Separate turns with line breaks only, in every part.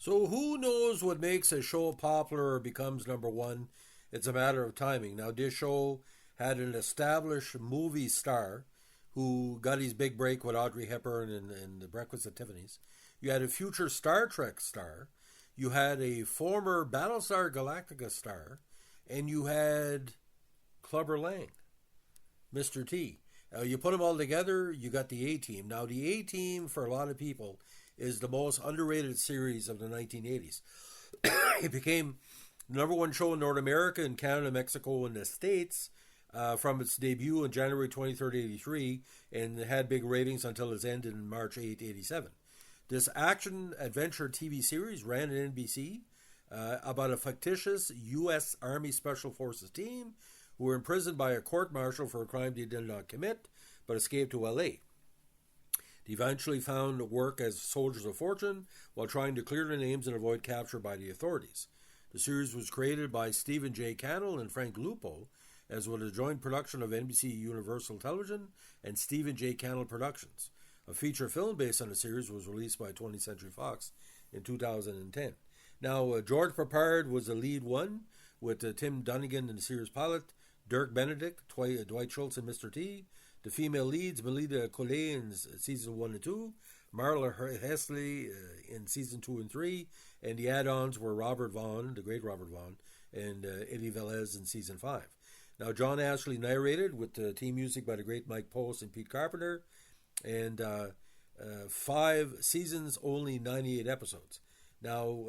So who knows what makes a show popular or becomes number one? It's a matter of timing. Now, this show had an established movie star who got his big break with Audrey Hepburn in The Breakfast at Tiffany's. You had a future Star Trek star. You had a former Battlestar Galactica star. And you had Clubber Lang, Mr. T. You put them all together, you got the A-Team. Now, the A-Team, for a lot of people, is the most underrated series of the 1980s. It became the number one show in North America, in Canada, Mexico, and the States from its debut in January 23rd, 83, and had big ratings until its end in March 8, 87. This action-adventure TV series ran at NBC about a fictitious U.S. Army Special Forces team who were imprisoned by a court-martial for a crime they did not commit, but escaped to L.A. They eventually found work as soldiers of fortune while trying to clear their names and avoid capture by the authorities. The series was created by Stephen J. Cannell and Frank Lupo, as was a joint production of NBC Universal Television and Stephen J. Cannell Productions. A feature film based on the series was released by 20th Century Fox in 2010. Now, George Peppard was the lead one, with Tim Dunnigan in the series pilot, Dirk Benedict, Dwight Schultz and Mr. T. The female leads, Melita Collet in season 1 and 2, Marla Hesley in season 2 and 3, and the add-ons were Robert Vaughn, the great Robert Vaughn, and Eddie Velez in season 5. Now, John Ashley narrated with theme music by the great Mike Post and Pete Carpenter, and 5 seasons, only 98 episodes. Now,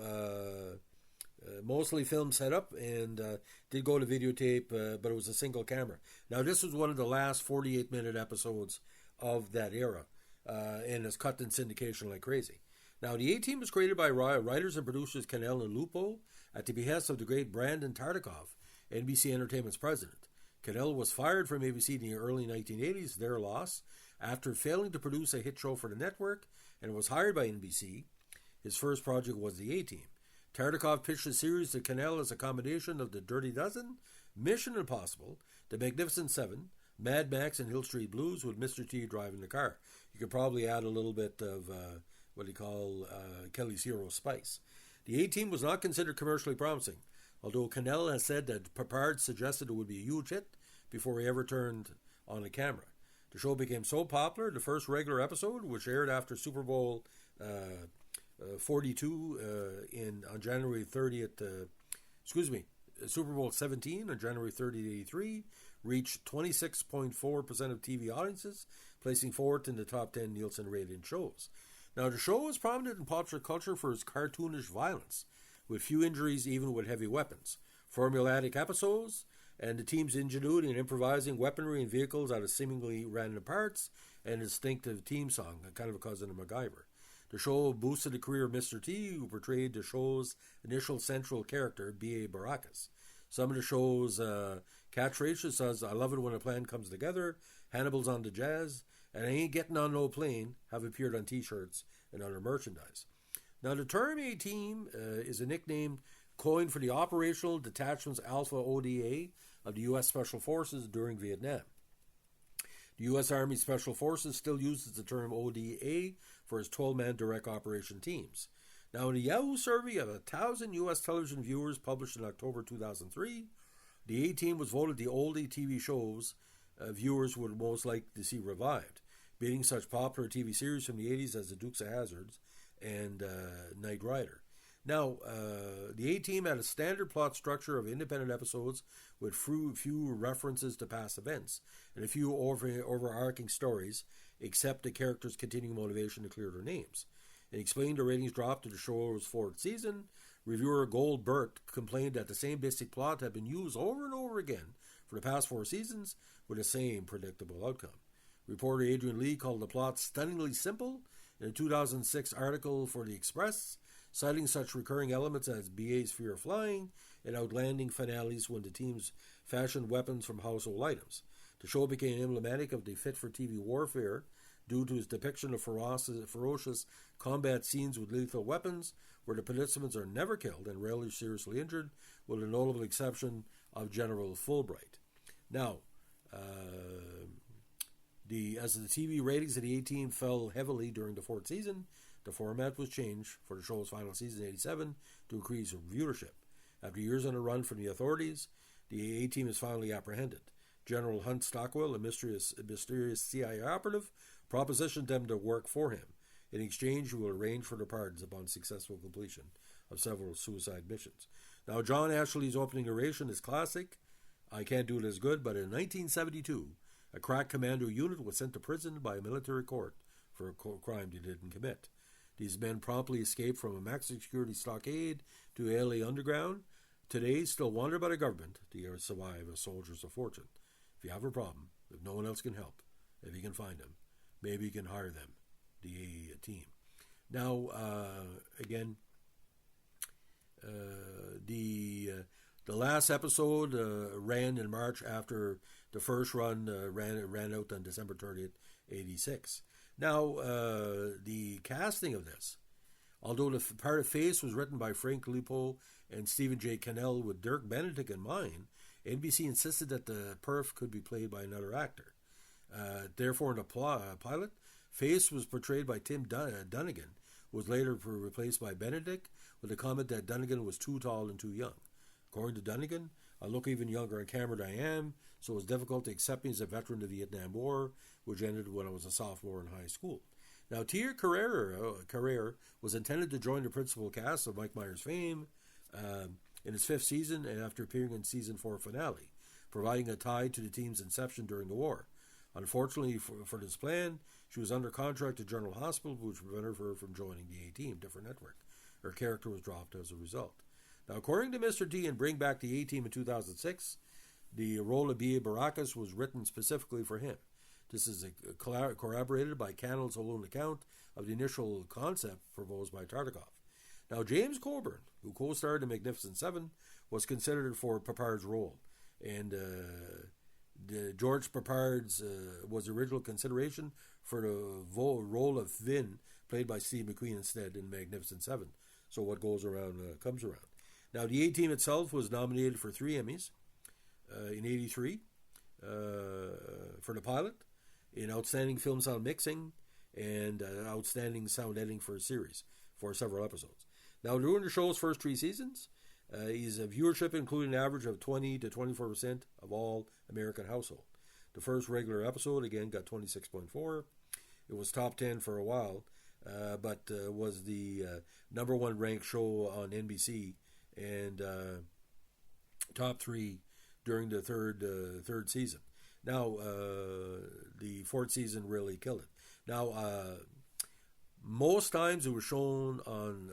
mostly film setup, and did go to videotape, but it was a single camera. Now, this was one of the last 48-minute episodes of that era, and it's cut in syndication like crazy. Now, the A-Team was created by writers and producers Cannell and Lupo at the behest of the great Brandon Tartikoff, NBC Entertainment's president. Cannell was fired from ABC in the early 1980s, their loss, after failing to produce a hit show for the network, and was hired by NBC. His first project was the A-Team. Tartikoff pitched the series to Cannell as a combination of The Dirty Dozen, Mission Impossible, The Magnificent Seven, Mad Max, and Hill Street Blues, with Mr. T driving the car. You could probably add a little bit of what they call Kelly's Hero spice. The A-Team was not considered commercially promising, although Cannell has said that Peppard suggested it would be a huge hit before he ever turned on the camera. The show became so popular, the first regular episode, which aired after Super Bowl 42 on January 30th, Super Bowl 17 on January 30th, 83, reached 26.4% of TV audiences, placing fourth in the top 10 Nielsen rated shows. Now, the show is prominent in popular culture for its cartoonish violence, with few injuries even with heavy weapons, formulaic episodes, and the team's ingenuity in improvising weaponry and vehicles out of seemingly random parts, and a distinctive theme song, kind of a cousin of MacGyver. The show boosted the career of Mr. T, who portrayed the show's initial central character, B.A. Baracus. Some of the show's catchphrases says, "I love it when a plan comes together," "Hannibal's on the jazz," and "I ain't getting on no plane," have appeared on t-shirts and other merchandise. Now, the term A-Team is a nickname coined for the Operational Detachment's Alpha ODA of the U.S. Special Forces during Vietnam. The U.S. Army Special Forces still uses the term ODA for its 12-man direct operation teams. Now, in a Yahoo survey of 1,000 U.S. television viewers published in October 2003, the A-Team was voted the oldie TV shows viewers would most like to see revived, beating such popular TV series from the 80s as The Dukes of Hazzard and Knight Rider. Now, the A-Team had a standard plot structure of independent episodes with few references to past events and a few overarching stories, except the characters' continuing motivation to clear their names. In explaining the ratings drop to the show's fourth season, reviewer Goldberg complained that the same basic plot had been used over and over again for the past 4 seasons with the same predictable outcome. Reporter Adrian Lee called the plot stunningly simple in a 2006 article for The Express, citing such recurring elements as BA's fear of flying and outlanding finales when the teams fashioned weapons from household items. The show became emblematic of the fit-for-TV warfare due to its depiction of ferocious combat scenes with lethal weapons, where the participants are never killed and rarely seriously injured, with the notable exception of General Fulbright. Now, as the TV ratings of the A-Team fell heavily during the 4th season, The format was changed for the show's final season in 87 to increase viewership. After years on a run from the authorities, the A-Team is finally apprehended. General Hunt Stockwell, a mysterious CIA operative, propositioned them to work for him. In exchange, he will arrange for their pardons upon successful completion of several suicide missions. Now, John Ashley's opening narration is classic. I can't do it as good, but in 1972, a crack commando unit was sent to prison by a military court for a crime they didn't commit. These men promptly escaped from a maximum security stockade to LA Underground. Today, still wanted by the government to survive as soldiers of fortune. If you have a problem, if no one else can help, if you can find them, maybe you can hire them, the A-Team. Now, again, the last episode ran in March after the first run ran out on December 30th, 86. Now, the casting of this, although the part of Face was written by Frank Lupo and Stephen J. Cannell with Dirk Benedict in mind, NBC insisted that the perf could be played by another actor. Therefore, in the pilot, Face was portrayed by Tim Dunnigan, who was later replaced by Benedict, with the comment that Dunnigan was too tall and too young. According to Dunnigan, I look even younger on camera than I am, so it was difficult to accept me as a veteran of the Vietnam War, which ended when I was a sophomore in high school. Now, Tia Carrere was intended to join the principal cast of Mike Myers fame in its fifth season and after appearing in season 4 finale, providing a tie to the team's inception during the war. Unfortunately for this plan, she was under contract to General Hospital, which prevented her from joining the A-Team, different network. Her character was dropped as a result. Now, according to Mr. D in Bring Back the A-Team in 2006, the role of B.A. Baracus was written specifically for him. This is corroborated by Cannell's own account of the initial concept proposed by Tartikoff. Now, James Coburn, who co-starred in Magnificent Seven, was considered for Papard's role, and George Papard's was the original consideration for the role of Vin, played by Steve McQueen instead in Magnificent Seven. So what goes around comes around. Now, the A-Team itself was nominated for 3 Emmys in 83 for the pilot, in Outstanding Film Sound Mixing, and Outstanding Sound Editing for a series for several episodes. Now, during the show's first 3 seasons, is a viewership including an average of 20 to 24% of all American households. The first regular episode, again, got 26.4. It was top 10 for a while, but was the number 1 ranked show on NBC and top 3 during the third season. Now, the 4th season really killed it. Now, most times it was shown on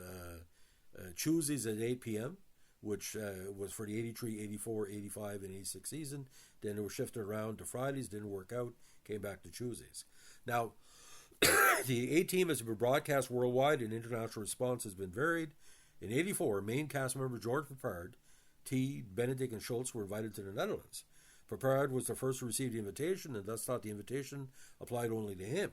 Tuesdays at 8 p.m., which was for the 83, 84, 85, and 86 season. Then it was shifted around to Fridays, didn't work out, came back to Tuesdays. Now, the A-Team has been broadcast worldwide, and international response has been varied. In 84, main cast member George Papard, T, Benedict, and Schultz were invited to the Netherlands. Papard was the first to receive the invitation, and thus thought the invitation applied only to him.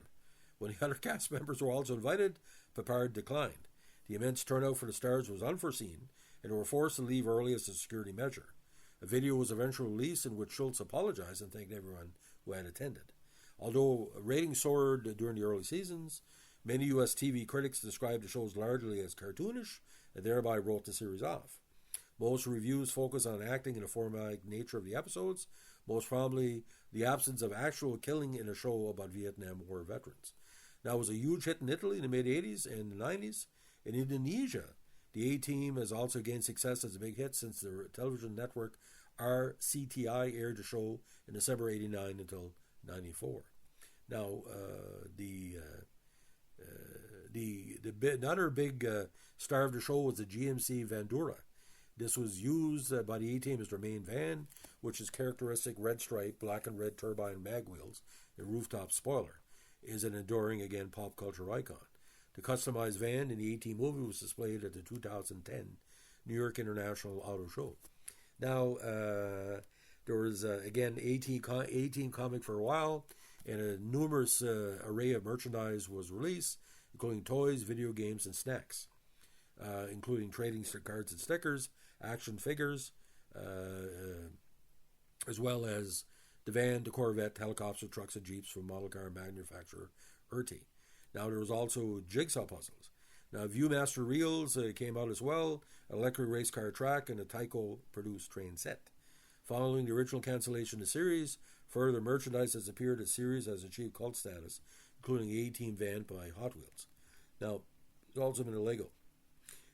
When the other cast members were also invited, Papard declined. The immense turnout for the stars was unforeseen, and they were forced to leave early as a security measure. A video was eventually released in which Schultz apologized and thanked everyone who had attended. Although ratings soared during the early seasons, many U.S. TV critics described the shows largely as cartoonish and thereby wrote the series off. Most reviews focus on acting and the formulaic nature of the episodes, most probably the absence of actual killing in a show about Vietnam War veterans. Now, it was a huge hit in Italy in the mid-80s and the 90s. In Indonesia, the A-Team has also gained success as a big hit since the television network RCTI aired the show in December 89 until 94. Now, another big star of the show was the GMC Vandura. This was used by the A-Team as their main van, which is characteristic red stripe, black and red turbine mag wheels, and rooftop spoiler, is an enduring, again, pop culture icon. The customized van in the A-Team movie was displayed at the 2010 New York International Auto Show. Now, there was, again, A-Team comic for a while, and a numerous array of merchandise was released, including toys, video games, and snacks, including trading cards and stickers, action figures, as well as the van, the Corvette, helicopter, trucks, and jeeps from model car manufacturer Erti. Now, there was also jigsaw puzzles. Now, Viewmaster Reels came out as well, an electric race car track, and a Tyco-produced train set. Following the original cancellation of the series, further merchandise has appeared. The series has achieved cult status, including the A-Team van by Hot Wheels. Now, there's also been a Lego.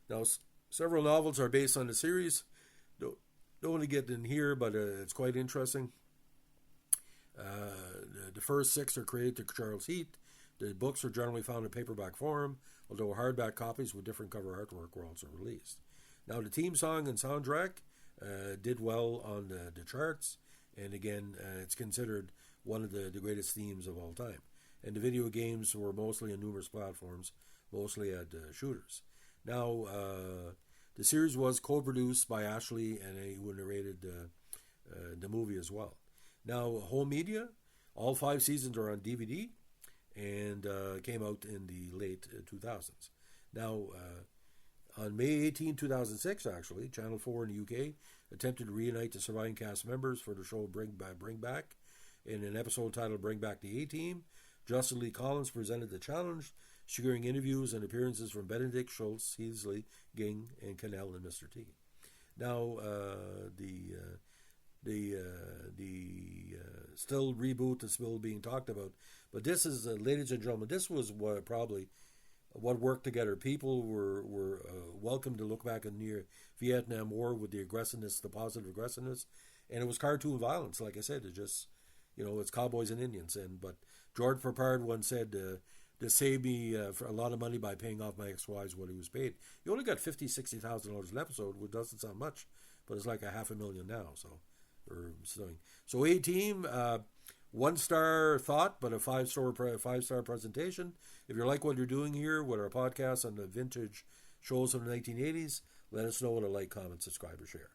Now, several novels are based on the series. Don't want to get in here, but it's quite interesting. The first 6 are created to Charles Heat. The books are generally found in paperback form, although hardback copies with different cover artwork were also released. Now, the theme song and soundtrack did well on the charts, and again, it's considered one of the greatest themes of all time. And the video games were mostly on numerous platforms, mostly at shooters. Now, the series was co-produced by Ashley, and who narrated the movie as well. Now, home media, all 5 seasons are on DVD, and came out in the late 2000s. Now, on May 18, 2006, actually, Channel 4 in the UK attempted to reunite the surviving cast members for the show Bring Back. In an episode titled Bring Back the A-Team, Justin Lee Collins presented the challenge, securing interviews and appearances from Benedict, Schultz, Heasley, Ging, and Cannell and Mr. T. Now, the still reboot is still being talked about, but this is, ladies and gentlemen, this was probably what worked together. People were welcome to look back on the Vietnam War with the aggressiveness, the positive aggressiveness, and it was cartoon violence. Like I said, it's just, it's cowboys and Indians. But George Papard once said, "They saved me for a lot of money by paying off my ex-wives what he was paid." You only got $50,000-$60,000 an episode, which doesn't sound much, but it's like $500,000 now. So A-Team, 1-star thought, but a 5-star presentation. If you like what you're doing here with our podcast on the vintage shows from the 1980s, let us know with a like, comment, subscribe, or share.